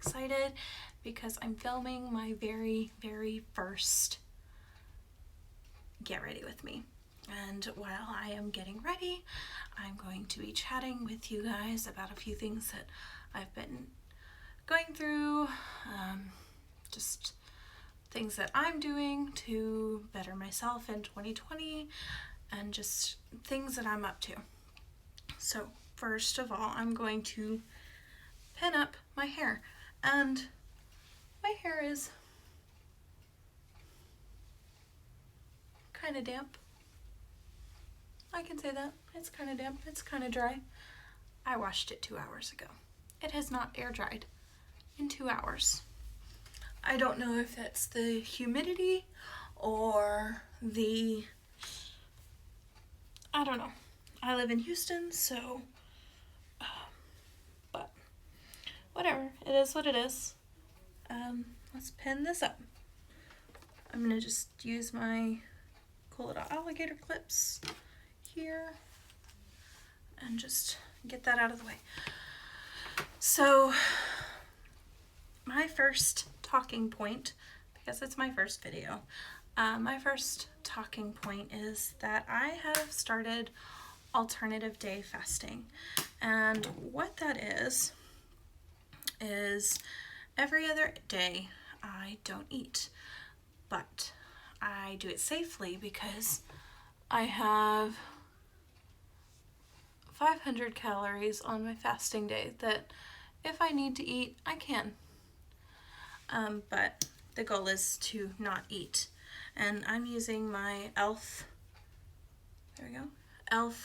excited because I'm filming my very first Get Ready With Me. And while I am getting ready, I'm going to be chatting with you guys about a few things that I've been going through, just things that I'm doing to better myself in 2020, and just things that I'm up to. So first of all, I'm going to pin up my hair, and my hair is kind of damp. I can say that. It's kind of damp. It's kind of dry. I washed it 2 hours ago. It has not air dried in 2 hours. I don't know if that's the humidity or I don't know. I live in Houston, so, but whatever. It is what it is. Let's pin this up. I'm gonna just use my cool little alligator clips here and just get that out of the way. So my first talking point, because it's my first video, my first talking point is that I have started alternative day fasting. And what that is every other day I don't eat, but I do it safely because I have 500 calories on my fasting day that if I need to eat, I can. But the goal is to not eat. And I'm using my e.l.f.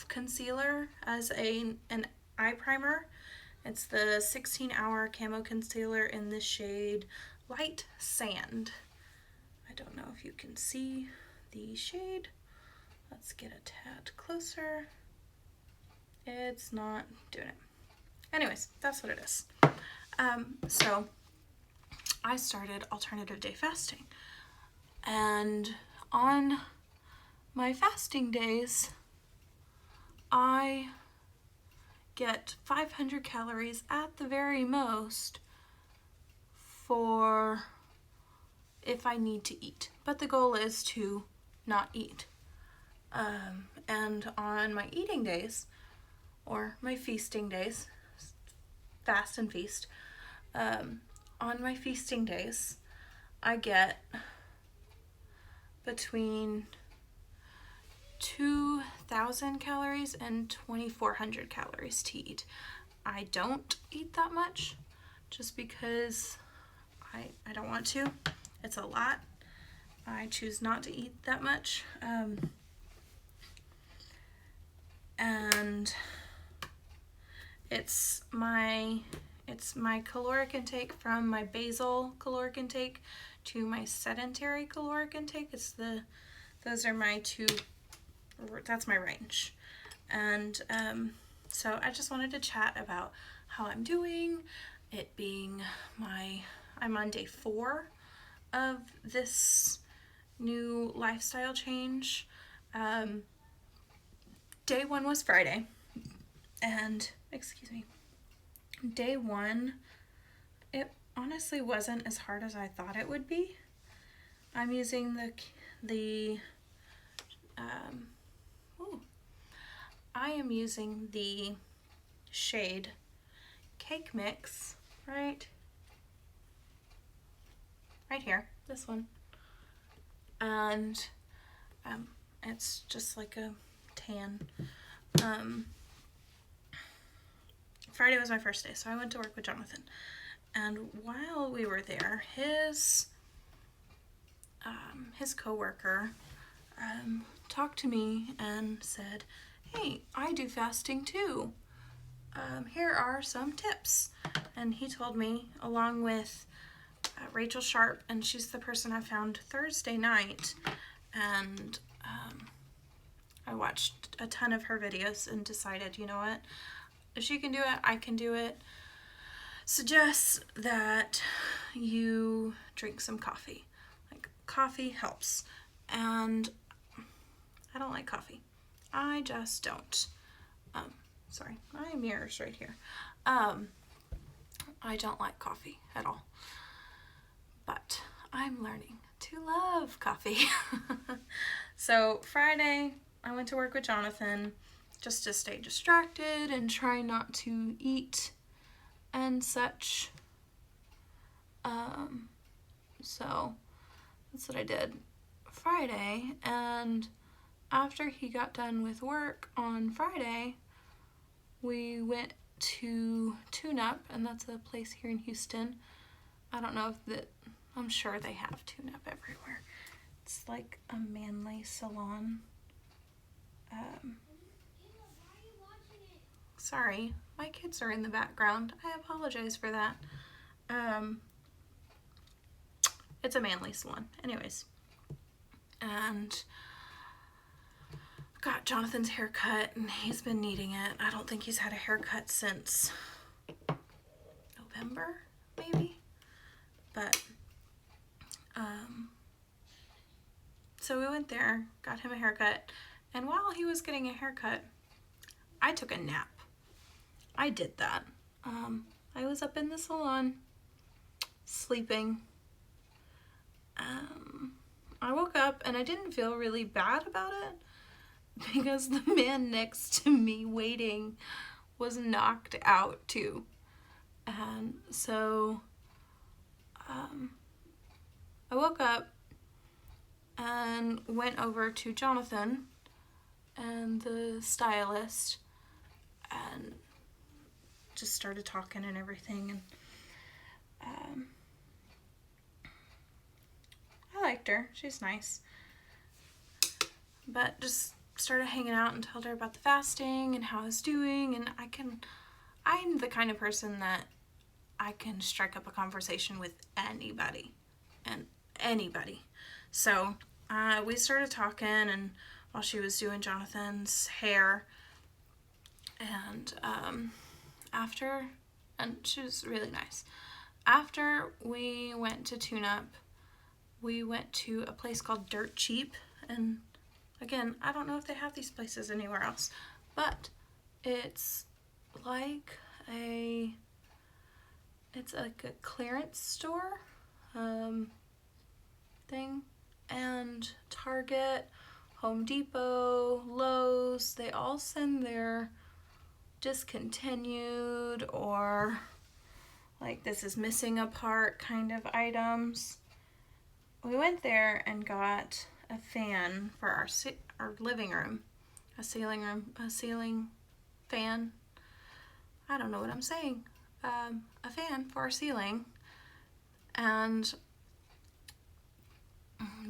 concealer as an eye primer. It's the 16-hour camo concealer in the shade Light Sand. I don't know if you can see the shade. Let's get a tad closer. It's not doing it. Anyways, that's what it is. So I started alternative day fasting. And on my fasting days, I get 500 calories at the very most for if I need to eat. But the goal is to not eat. And on my eating days, or my feasting days, fast and feast, on my feasting days, I get between 2,000 calories and 2,400 calories to eat. I don't eat that much just because I don't want to. It's a lot. I choose not to eat that much. And it's my caloric intake from my basal caloric intake to my sedentary caloric intake. Those are my two, that's my range. And so I just wanted to chat about how I'm doing, it being I'm on day 4 of this new lifestyle change. Day 1 was Friday, and day 1, it honestly wasn't as hard as I thought it would be. I'm using I am using the shade Cake Mix, right here, this one, and it's just like a tan. Friday was my first day, so I went to work with Jonathan, and while we were there, his coworker talked to me and said, "Hey, I do fasting too. Here are some tips." And he told me, along with Rachel Sharp, and she's the person I found Thursday night, and I watched a ton of her videos and decided, you know what, if she can do it, I can do it. Suggests that you drink some coffee. Like, coffee helps. And I don't like coffee. I just don't. Sorry, my mirror's right here. I don't like coffee at all. But I'm learning to love coffee. So Friday, I went to work with Jonathan just to stay distracted and try not to eat and such. So that's what I did Friday, and after he got done with work on Friday, we went to Tune Up, and that's a place here in Houston. I don't know if that, I'm sure they have Tune Up everywhere. It's like a manly salon. Sorry, my kids are in the background. I apologize for that. It's a manly salon. Anyways. And got Jonathan's haircut, and he's been needing it. I don't think he's had a haircut since November, maybe. But, so we went there, got him a haircut, and while he was getting a haircut, I took a nap. I did that. I was up in the salon, sleeping. I woke up and I didn't feel really bad about it because the man next to me waiting was knocked out too. And so I woke up and went over to Jonathan and the stylist and just started talking and everything, and I liked her. She's nice. But just started hanging out and told her about the fasting and how I was doing, and I'm the kind of person that I can strike up a conversation with anybody. So we started talking, and while she was doing Jonathan's hair, and she was really nice. After we went to Tune Up, we went to a place called Dirt Cheap, and again, I don't know if they have these places anywhere else, but it's like a clearance store thing, and Target, Home Depot, Lowe's, they all send their discontinued or like this is missing a part kind of items. We went there and got a fan for our living room, a ceiling fan. I don't know what I'm saying. A fan for our ceiling, and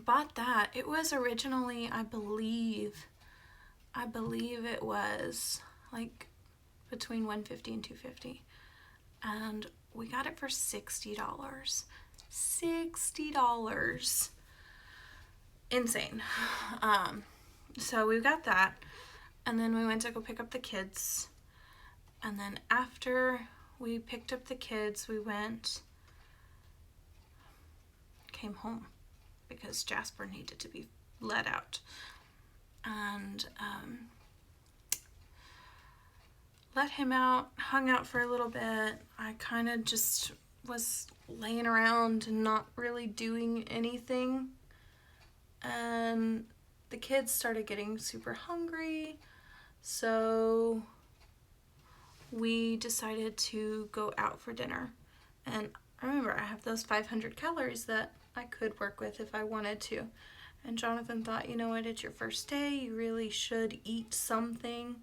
bought that. It was originally, I believe it was like between $150 and $250, and we got it for $60. $60. Insane. So we got that, and then we went to go pick up the kids, and then after we picked up the kids, we came home because Jasper needed to be let out, and let him out, hung out for a little bit. I kind of just was laying around and not really doing anything, and the kids started getting super hungry, so we decided to go out for dinner. And remember, I have those 500 calories that I could work with if I wanted to. And Jonathan thought, you know what, it's your first day, you really should eat something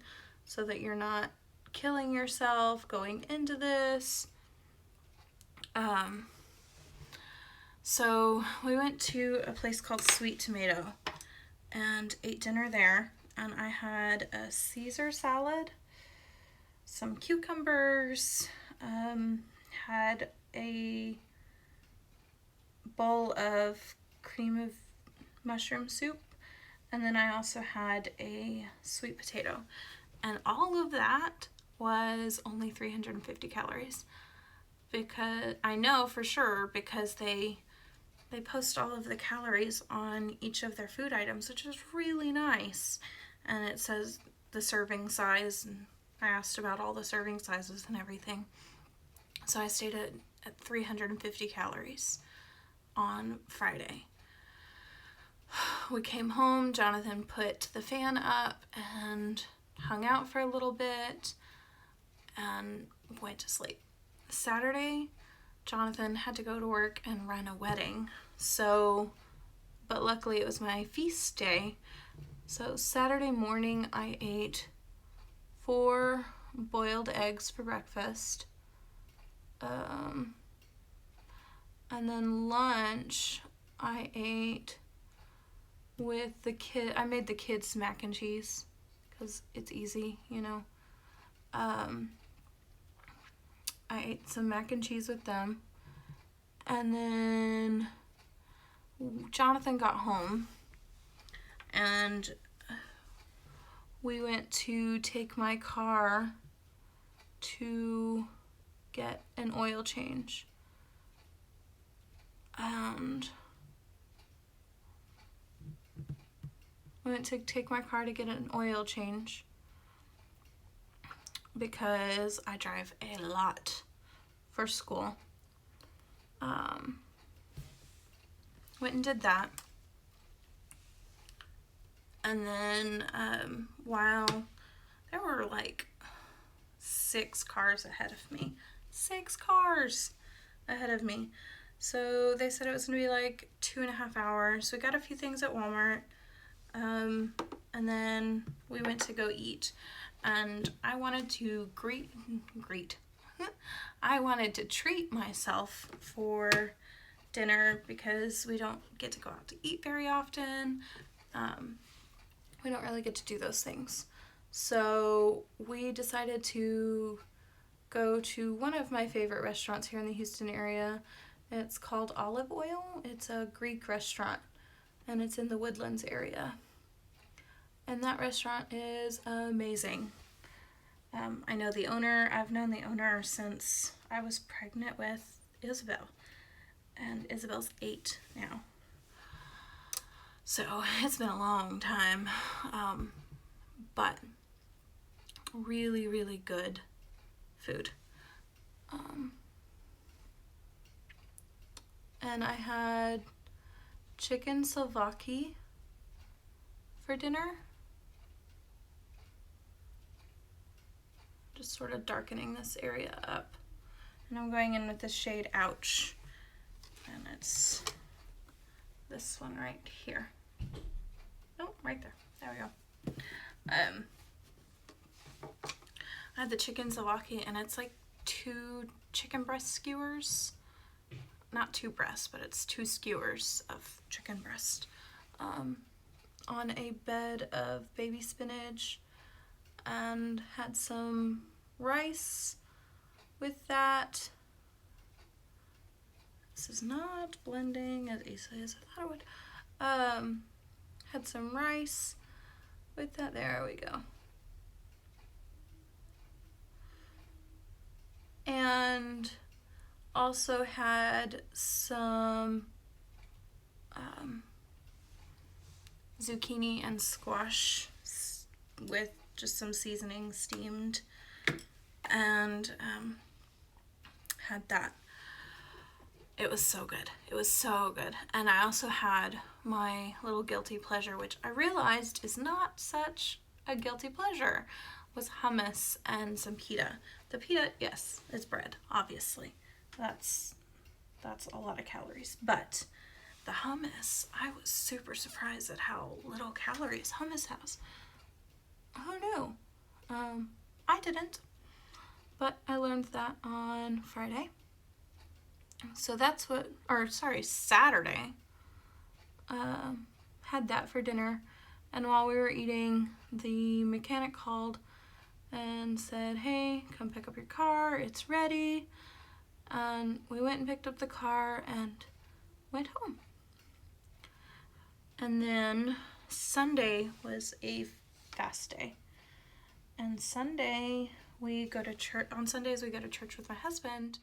so that you're not killing yourself going into this. So we went to a place called Sweet Tomato and ate dinner there. And I had a Caesar salad, some cucumbers, had a bowl of cream of mushroom soup, and then I also had a sweet potato. And all of that was only 350 calories. Because I know for sure, because they post all of the calories on each of their food items, which is really nice. And it says the serving size, and I asked about all the serving sizes and everything. So I stayed at 350 calories on Friday. We came home, Jonathan put the fan up and hung out for a little bit and went to sleep. Saturday, Jonathan had to go to work and run a wedding. So, but luckily it was my feast day. So Saturday morning I ate 4 boiled eggs for breakfast. And then lunch I ate with the kid. I made the kids mac and cheese because it's easy, you know. I ate some mac and cheese with them. And then Jonathan got home and we went to take my car to get an oil change. And we went to take my car to get an oil change because I drive a lot for school. Went and did that. And then while there were like 6 cars ahead of me. 6 cars ahead of me. So they said it was going to be like 2.5 hours. We got a few things at Walmart. And then we went to go eat. And I wanted to I wanted to treat myself for dinner because we don't get to go out to eat very often. We don't really get to do those things. So we decided to go to one of my favorite restaurants here in the Houston area. It's called Olive Oil. It's a Greek restaurant and it's in the Woodlands area. And that restaurant is amazing. I know the owner. I've known the owner since I was pregnant with Isabel. And Isabel's 8 now. So it's been a long time. But really, really good food. And I had chicken souvlaki for dinner. Just sort of darkening this area up. And I'm going in with the shade Ouch. And it's this one right here. Oh, right there. There we go. I had the chicken souvlaki and it's like 2 chicken breast skewers. Not 2 breasts, but it's 2 skewers of chicken breast. On a bed of baby spinach and had some rice with that. This is not blending as easily as I thought it would. Had some rice with that. There we go. And also had some zucchini and squash with just some seasoning steamed, and had that. It was so good. It was so good. And I also had my little guilty pleasure, which I realized is not such a guilty pleasure, was hummus and some pita. The pita, yes, is bread, obviously. That's a lot of calories. But the hummus, I was super surprised at how little calories hummus has. Who knew? I didn't. But I learned that on Friday. So that's Saturday. Had that for dinner. And while we were eating, the mechanic called and said, hey, come pick up your car. It's ready. And we went and picked up the car and went home. And then Sunday was a fast day. And Sunday we go to church. On Sundays we go to church with my husband.